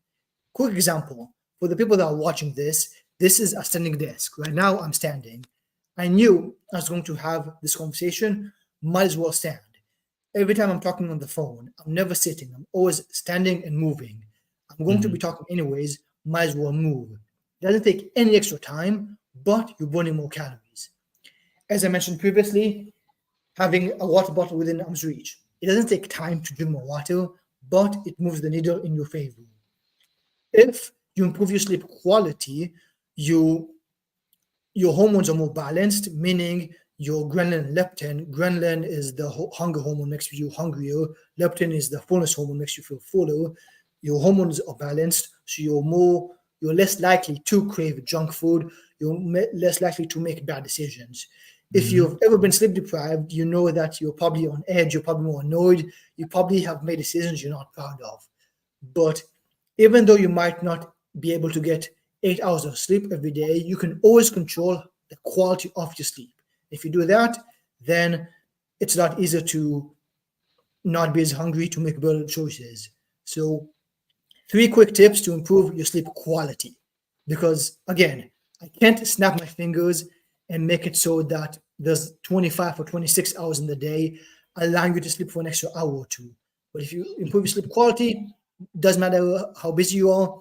Quick example, for the people that are watching this is a standing desk. Right now, I'm standing. I knew I was going to have this conversation, might as well stand. Every time I'm talking on the phone, I'm never sitting. I'm always standing and moving. I'm going to be talking anyways, might as well move. It doesn't take any extra time, but you're burning more calories. As I mentioned previously, having a water bottle within arm's reach. It doesn't take time to drink more water, but it moves the needle in your favor. If you improve your sleep quality, your hormones are more balanced, meaning your ghrelin and leptin. Ghrelin is the hunger hormone, makes you hungrier. Leptin is the fullness hormone, makes you feel fuller. Your hormones are balanced, so you're less likely to crave junk food. You're less likely to make bad decisions. If you've ever been sleep deprived, you know that you're probably on edge, you're probably more annoyed, you probably have made decisions you're not proud of. But even though you might not be able to get 8 hours of sleep every day, you can always control the quality of your sleep. If you do that, then it's a lot easier to not be as hungry, to make better choices. So 3 quick tips to improve your sleep quality. Because again, I can't snap my fingers and make it so that there's 25 or 26 hours in the day, allowing you to sleep for an extra hour or two. But if you improve your sleep quality, doesn't matter how busy you are,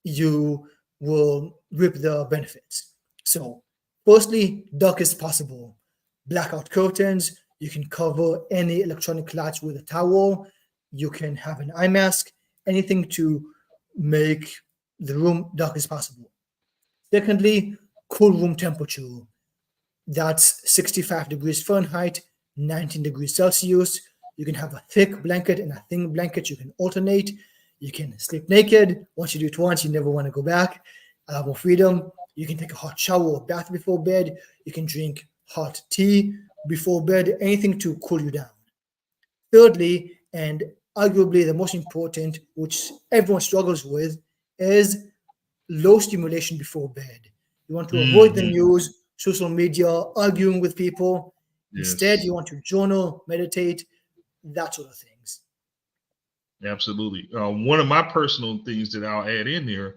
you will reap the benefits. So firstly, darkest possible. Blackout curtains. You can cover any electronic lights with a towel. You can have an eye mask, anything to make the room dark as possible. Secondly, cool room temperature. That's 65 degrees Fahrenheit, 19 degrees Celsius. You can have a thick blanket and a thin blanket. You can alternate. You can sleep naked. Once you do it once, you never want to go back. More freedom. You can take a hot shower or bath before bed. You can drink hot tea before bed, anything to cool you down. Thirdly, and arguably the most important, which everyone struggles with, is low stimulation before bed. You want to avoid the news, social media, arguing with people. Instead, you want to journal, meditate, that sort of things. Absolutely. One of my personal things that I'll add in there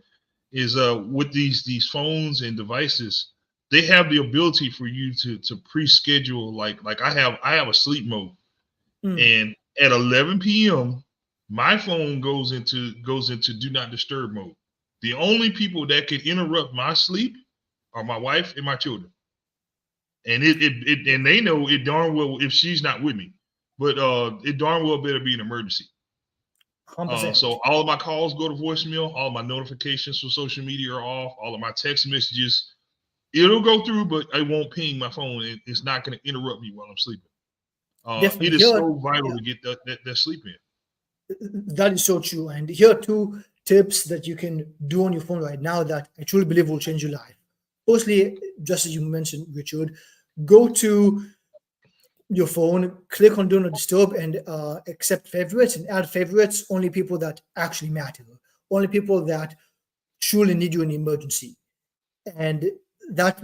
is with these phones and devices, they have the ability for you to pre-schedule. Like I have a sleep mode, and at 11 p.m. my phone goes into do not disturb mode. The only people that can interrupt my sleep are my wife and my children, and and they know it darn well if she's not with me, but it darn well better be an emergency. So all of my calls go to voicemail. All of my notifications for social media are off. All of my text messages, it'll go through, but I won't ping my phone. It's not going to interrupt me while I'm sleeping. It is so vital to get that sleep in. That is so true. And here are 2 tips that you can do on your phone right now that I truly believe will change your life. Firstly, just as you mentioned, Richard, go to your phone, click on Do Not Disturb and accept favorites and add favorites, only people that actually matter, only people that truly need you in an emergency. And that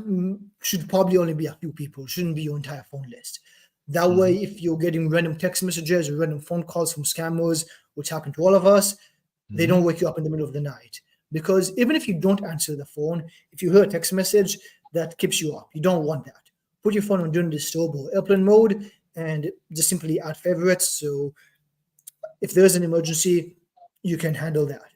should probably only be a few people, it shouldn't be your entire phone list. That way, if you're getting random text messages or random phone calls from scammers, which happen to all of us, they don't wake you up in the middle of the night. Because even if you don't answer the phone, if you hear a text message, that keeps you up. You don't want that. Put your phone on Do Not Disturb or airplane mode and just simply add favorites. So if there's an emergency, you can handle that.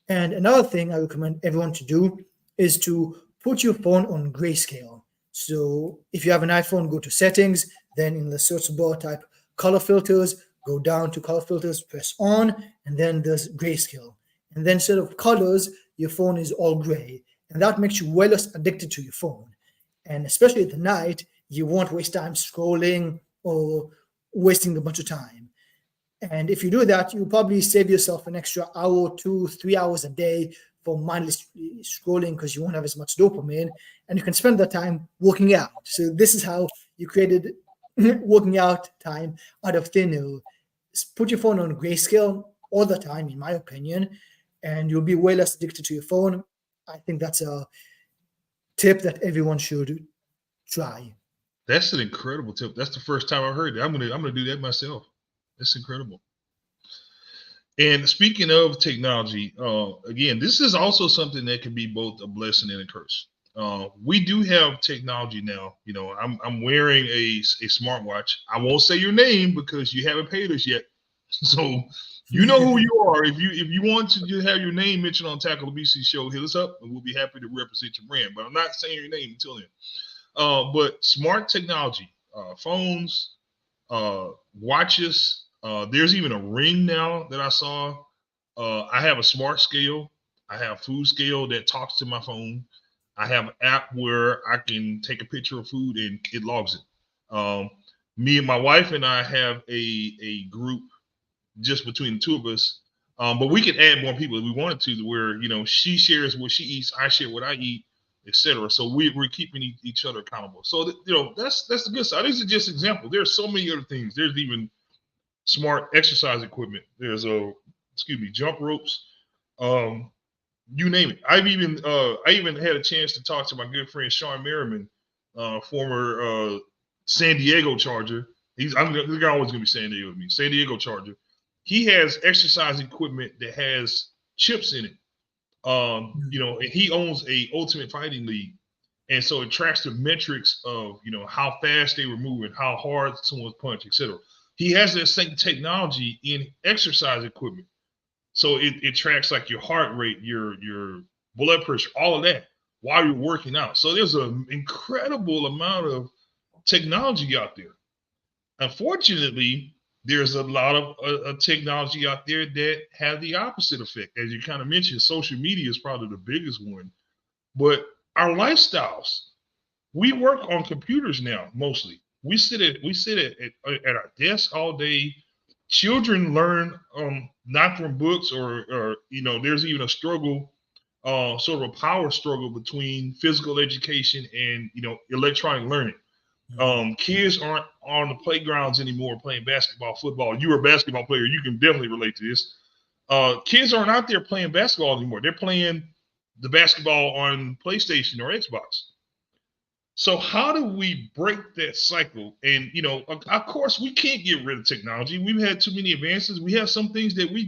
And another thing I recommend everyone to do is to put your phone on grayscale. So if you have an iPhone, go to settings, then in the search bar type color filters, go down to color filters, press on, and then there's grayscale. And then instead of colors, your phone is all gray. And that makes you way less addicted to your phone. And especially at the night, you won't waste time scrolling or wasting a bunch of time. And if you do that, you'll probably save yourself an extra hour, 2, 3 hours a day for mindless scrolling because you won't have as much dopamine. And you can spend that time working out. So this is how you created working out time out of thin air. Put your phone on grayscale all the time, in my opinion, and you'll be way less addicted to your phone. I think that's a tip that everyone should try. That's an incredible tip. That's the first time I heard that. I'm gonna do that myself. That's incredible. And speaking of technology, again, this is also something that can be both a blessing and a curse. We do have technology now. You know, I'm wearing a smartwatch. I won't say your name because you haven't paid us yet. So you know who you are. If you want to just have your name mentioned on Tackle Obesity Show, hit us up and we'll be happy to represent your brand. But I'm not saying your name until then. But smart technology, phones, watches. There's even a ring now that I saw. I have a smart scale. I have food scale that talks to my phone. I have an app where I can take a picture of food and it logs it. Me and my wife and I have a group just between the two of us. But we can add more people if we wanted to, where, you know, she shares what she eats, I share what I eat, etc. So we're keeping each other accountable. So you know, that's the good side. These are just examples. There's so many other things. There's even smart exercise equipment. There's jump ropes. You name it. I even had a chance to talk to my good friend Sean Merriman, former San Diego Charger. The guy always gonna be San Diego with me. San Diego Charger. He has exercise equipment that has chips in it. You know, and he owns a Ultimate Fighting League, and so it tracks the metrics of, you know, how fast they were moving, how hard someone's punch, etc. He has that same technology in exercise equipment. So it tracks like your heart rate, your blood pressure, all of that while you're working out. So there's an incredible amount of technology out there. Unfortunately, there's a lot of technology out there that have the opposite effect. As you kind of mentioned, social media is probably the biggest one. But our lifestyles. We work on computers now mostly. We sit at our desk all day. Children learn not from books or there's even a struggle, sort of a power struggle between physical education and electronic learning. Kids aren't on the playgrounds anymore playing basketball, football. You're a basketball player, you can definitely relate to this. Kids aren't out there playing basketball anymore. They're playing the basketball on PlayStation or Xbox. So how do we break that cycle? And of course, we can't get rid of technology. We've had too many advances. We have some things that we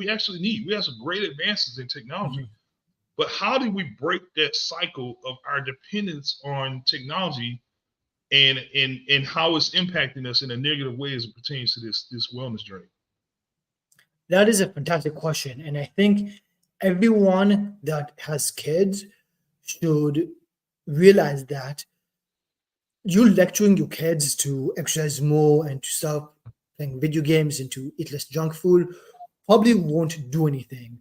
actually need. We have some great advances in technology. But how do we break that cycle of our dependence on technology and how it's impacting us in a negative way as it pertains to this wellness journey? That is a fantastic question. And I think everyone that has kids should realize that you lecturing your kids to exercise more and to stop playing video games and to eat less junk food probably won't do anything.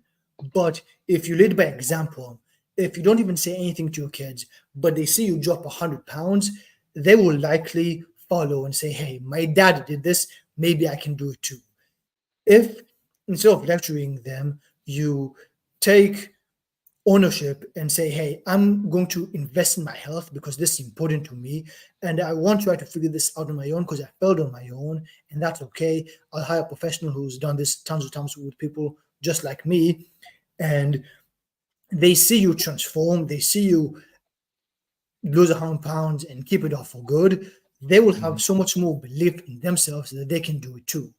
But if you lead by example, if you don't even say anything to your kids, but they see you drop 100 pounds, they will likely follow and say, hey, my dad did this, maybe I can do it too. If instead of lecturing them, you take ownership and say, hey, I'm going to invest in my health because this is important to me. And I want to try to figure this out on my own because I failed on my own. And that's okay. I'll hire a professional who's done this tons of times with people just like me. And they see you transform. They see you lose 100 pounds and keep it off for good. They will have so much more belief in themselves that they can do it too.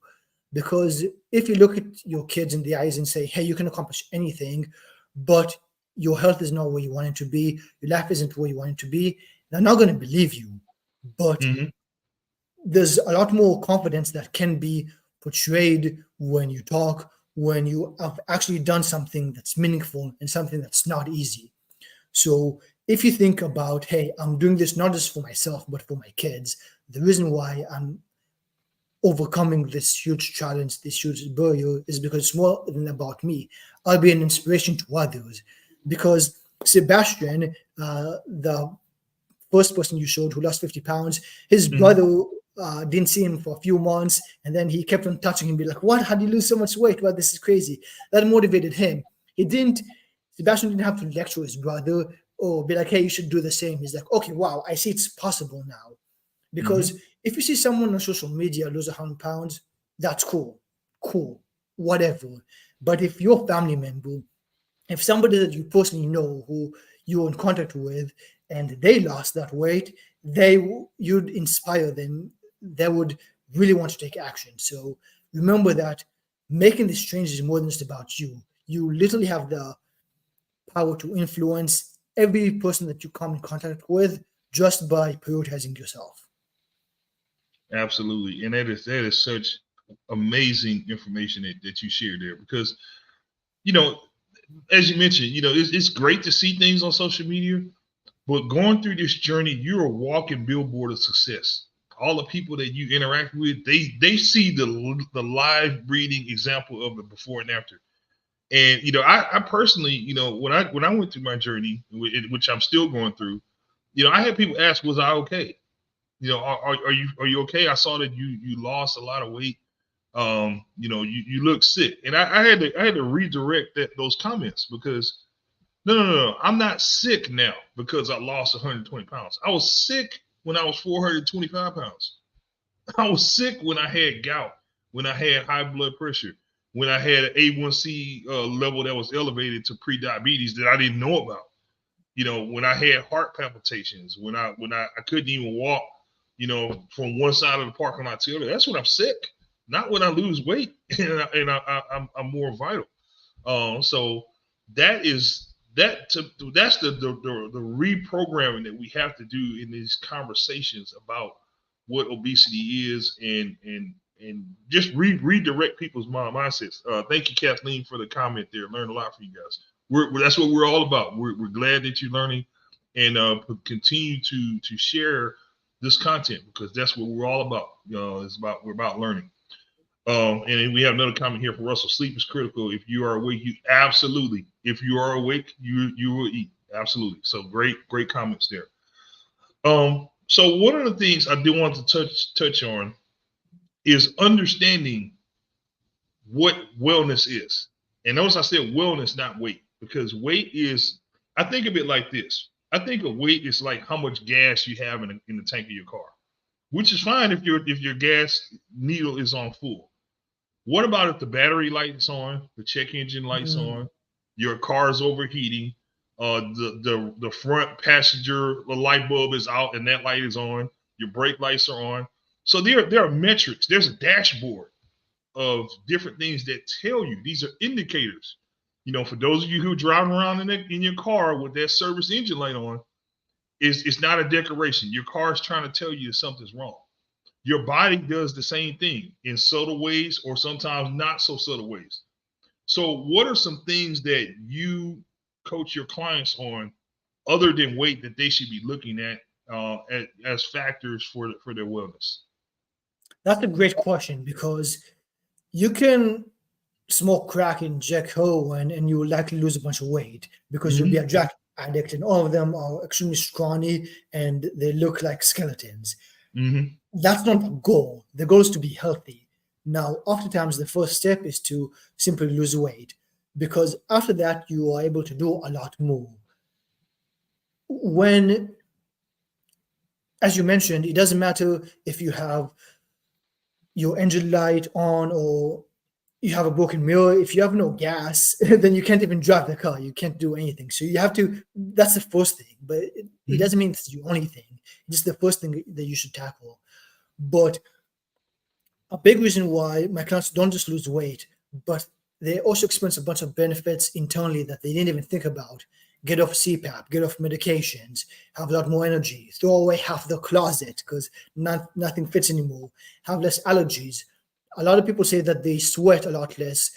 Because if you look at your kids in the eyes and say, hey, you can accomplish anything, but your health is not where you want it to be, your life isn't where you want it to be, they're not going to believe you. But there's a lot more confidence that can be portrayed when you talk, when you have actually done something that's meaningful and something that's not easy. So if you think about, hey, I'm doing this not just for myself, but for my kids, the reason why I'm overcoming this huge challenge, this huge barrier, is because it's more than about me. I'll be an inspiration to others. Because Sebastian, the first person you showed who lost 50 pounds, his brother didn't see him for a few months, and then he kept on touching him, be like, what? How do you lose so much weight? Well, this is crazy. That motivated him. Sebastian didn't have to lecture his brother or be like, hey, you should do the same. He's like, okay, wow, I see it's possible now. Because if you see someone on social media lose 100 pounds, that's cool, whatever. But if your family member, if somebody that you personally know who you're in contact with and they lost that weight, you'd inspire them. They would really want to take action. So remember that making this change is more than just about you. You literally have the power to influence every person that you come in contact with just by prioritizing yourself. Absolutely. And that is such amazing information that you shared there, because, as you mentioned, it's great to see things on social media, but going through this journey, you're a walking billboard of success. All the people that you interact with, they see the live breeding example of the before and after. And, I personally, when I went through my journey, which I'm still going through, I had people ask, was I okay? Are you okay? I saw that you lost a lot of weight. You look sick. And I had to redirect those comments, because no, I'm not sick now because I lost 120 pounds. I was sick when I was 425 pounds. I was sick when I had gout, when I had high blood pressure, when I had an A1C level that was elevated to pre-diabetes that I didn't know about. When I had heart palpitations, when I couldn't even walk, from one side of the parking lot to the other. That's when I'm sick, not when I lose weight and I'm more vital. So that's the reprogramming that we have to do in these conversations about what obesity is, and just redirect people's mindsets. Thank you, Kathleen, for the comment there. Learned a lot from you guys. That's what we're all about. We're glad that you're learning, and continue to share this content, because that's what we're all about. We're about learning. And then we have another comment here from Russell. Sleep is critical. If you are awake, if you are awake, you will eat. Absolutely. So great comments there. So one of the things I do want to touch on is understanding what wellness is. And notice I said wellness, not weight, because weight is, I think of it like this. I think of weight is like how much gas you have in the tank of your car, which is fine if your gas needle is on full. What about if the battery light's on, the check engine light's on, your car's overheating, the front passenger light bulb is out and that light is on, your brake lights are on. So there are metrics. There's a dashboard of different things that tell you. These are indicators. For those of you who are driving around in your car with that service engine light on, it's not a decoration. Your car is trying to tell you that something's wrong. Your body does the same thing in subtle ways or sometimes not so subtle ways. So what are some things that you coach your clients on other than weight that they should be looking at as factors for their wellness? That's a great question, because you can smoke crack and jack heroin and you will likely lose a bunch of weight because you'll be a drug addict, and all of them are extremely scrawny and they look like skeletons. That's not the goal. The goal is to be healthy. Now, oftentimes the first step is to simply lose weight, because after that you are able to do a lot more. When, as you mentioned, it doesn't matter if you have your engine light on or you have a broken mirror. If you have no gas, then you can't even drive the car. You can't do anything. So you have to, that's the first thing, but it doesn't mean it's the only thing. It's the first thing that you should tackle. But a big reason why my clients don't just lose weight, but they also experience a bunch of benefits internally that they didn't even think about. Get off CPAP, get off medications, have a lot more energy, throw away half the closet because nothing fits anymore, have less allergies. A lot of people say that they sweat a lot less.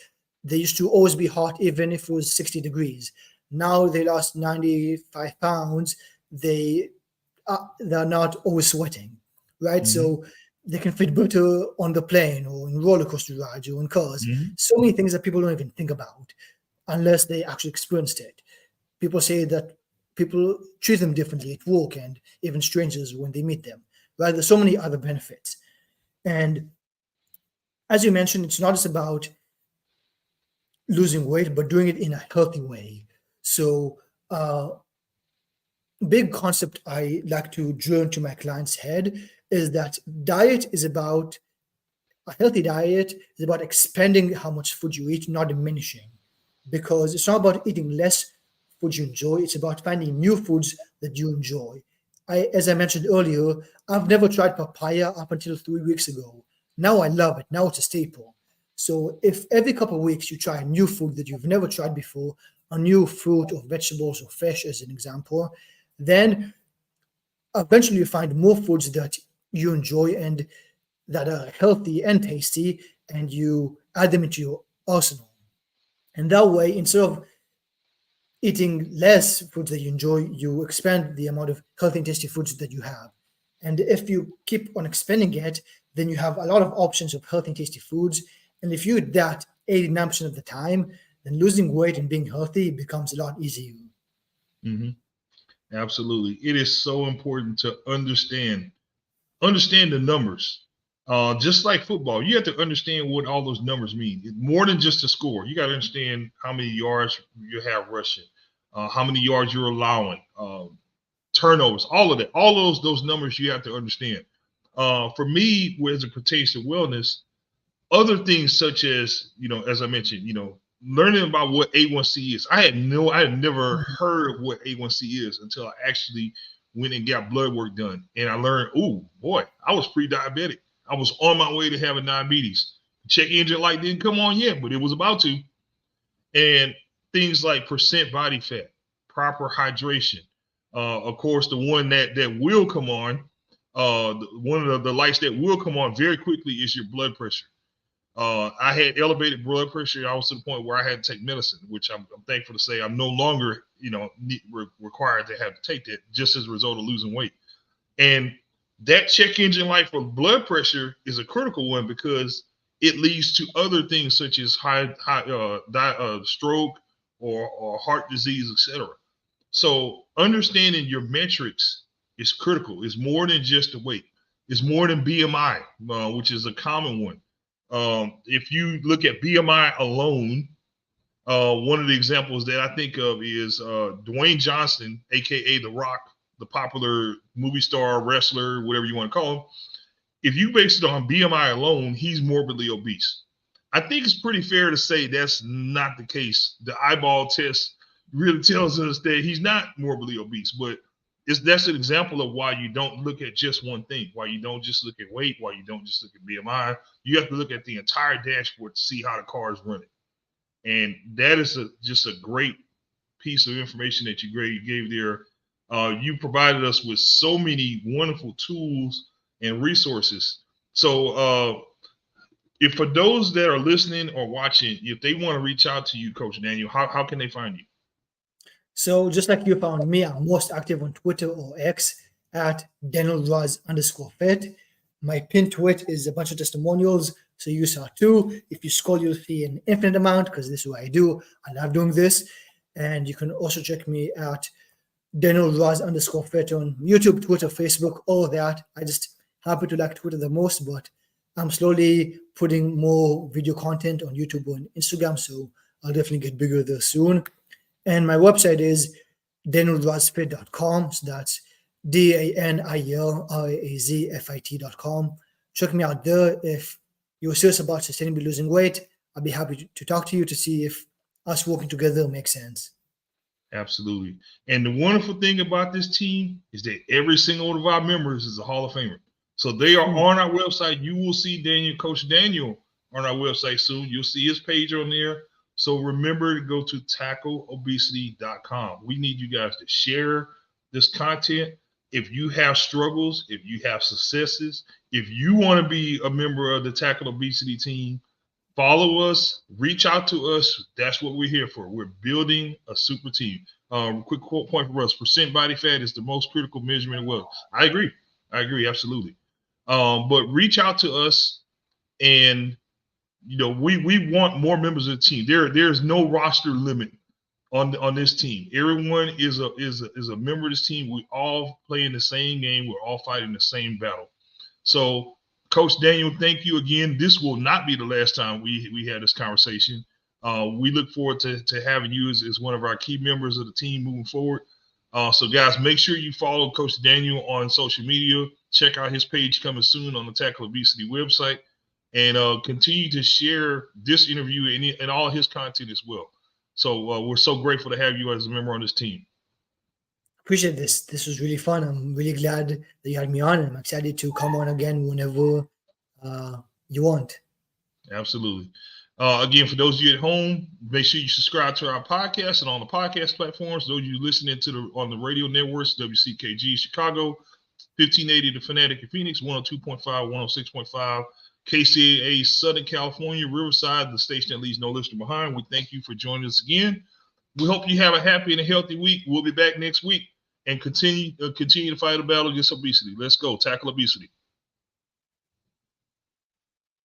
They used to always be hot even if it was 60 degrees. Now they lost 95 pounds. They're not always sweating, right? So they can fit better on the plane or in roller coaster rides or in cars. So many things that people don't even think about unless they actually experienced it. People say that people treat them differently at work and even strangers when they meet them, right? There's so many other benefits. And as you mentioned, it's not just about losing weight, but doing it in a healthy way. So big concept I like to drill into my client's head is that diet is about, a healthy diet is about expanding how much food you eat, not diminishing. Because it's not about eating less food you enjoy, it's about finding new foods that you enjoy. As I mentioned earlier, I've never tried papaya up until 3 weeks ago. Now I love it. Now it's a staple. So if every couple of weeks you try a new food that you've never tried before, a new fruit or vegetables or fish as an example, then eventually you find more foods that you enjoy and that are healthy and tasty, and you add them into your arsenal. And that way, instead of eating less foods that you enjoy, you expand the amount of healthy and tasty foods that you have. And if you keep on expanding it, then you have a lot of options of healthy and tasty foods. And if you eat that 89% of the time, then losing weight and being healthy becomes a lot easier. Absolutely. It is so important to understand the numbers. Just like football, you have to understand what all those numbers mean. It's more than just a score. You got to understand how many yards you have rushing, how many yards you're allowing, turnovers, all of that. All those numbers you have to understand. For me, as it pertains to wellness, other things such as, as I mentioned, learning about what A1C is. I had never heard of what A1C is until I actually went and got blood work done. And I learned, oh boy, I was pre-diabetic. I was on my way to having diabetes. Check engine light didn't come on yet, but it was about to. And things like percent body fat, proper hydration. Of course, the one that will come on, one of the lights that will come on very quickly is your blood pressure. I had elevated blood pressure. I was to the point where I had to take medicine, which I'm thankful to say I'm no longer, required to have to take that, just as a result of losing weight. And that check engine light for blood pressure is a critical one because it leads to other things such as high stroke or heart disease, etc. So understanding your metrics is critical. It's more than just the weight. It's more than BMI, which is a common one. If you look at BMI alone, one of the examples that I think of is Dwayne Johnson, aka The Rock, the popular movie star, wrestler, whatever you want to call him. If you base it on BMI alone, he's morbidly obese. I think it's pretty fair to say that's not the case. The eyeball test really tells us that he's not morbidly obese, but that's an example of why you don't look at just one thing, why you don't just look at weight, why you don't just look at BMI. You have to look at the entire dashboard to see how the car is running. And that is just a great piece of information that you gave there. You provided us with so many wonderful tools and resources. So if for those that are listening or watching, if they want to reach out to you, Coach Daniel, how can they find you? So just like you found me, I'm most active on Twitter or X at Daniel Raz _fit. My pinned tweet is a bunch of testimonials, so you saw too. If you scroll, you'll see an infinite amount because this is what I do. I love doing this. And you can also check me at Daniel Raz _fit on YouTube, Twitter, Facebook, all of that. I just happen to like Twitter the most, but I'm slowly putting more video content on YouTube and Instagram, so I'll definitely get bigger there soon. And my website is danielrazfit.com. So that's DANIELRAZFIT.com. Check me out there. If you're serious about sustainably losing weight, I'll be happy to talk to you to see if us working together makes sense. Absolutely. And the wonderful thing about this team is that every single one of our members is a Hall of Famer. So they are on our website. You will see Coach Daniel on our website soon. You'll see his page on there. So remember to go to tackleobesity.com. We need you guys to share this content. If you have struggles, if you have successes, if you want to be a member of the Tackle Obesity team, follow us, reach out to us. That's what we're here for. We're building a super team. Quick point for us. Percent body fat is the most critical measurement of wealth. I agree, absolutely. But reach out to us, and we want more members of the team. There's no roster limit on this team. Everyone is a member of this team. We all play in the same game. We're all fighting the same battle. So, Coach Daniel, thank you again. This will not be the last time we had this conversation. We look forward to having you as one of our key members of the team moving forward. So, guys, make sure you follow Coach Daniel on social media. Check out his page coming soon on the Tackle Obesity website. And continue to share this interview and all his content as well. So we're so grateful to have you as a member on this team. Appreciate this. This was really fun. I'm really glad that you had me on, and I'm excited to come on again whenever you want. Absolutely. Again, for those of you at home, make sure you subscribe to our podcast and on the podcast platforms. Those of you listening on the radio networks, WCKG Chicago, 1580 The Fanatic in Phoenix, 102.5, 106.5. KCAA Southern California, Riverside, the station that leaves no listener behind. We thank you for joining us again. We hope you have a happy and a healthy week. We'll be back next week and continue to fight a battle against obesity. Let's go. Tackle obesity.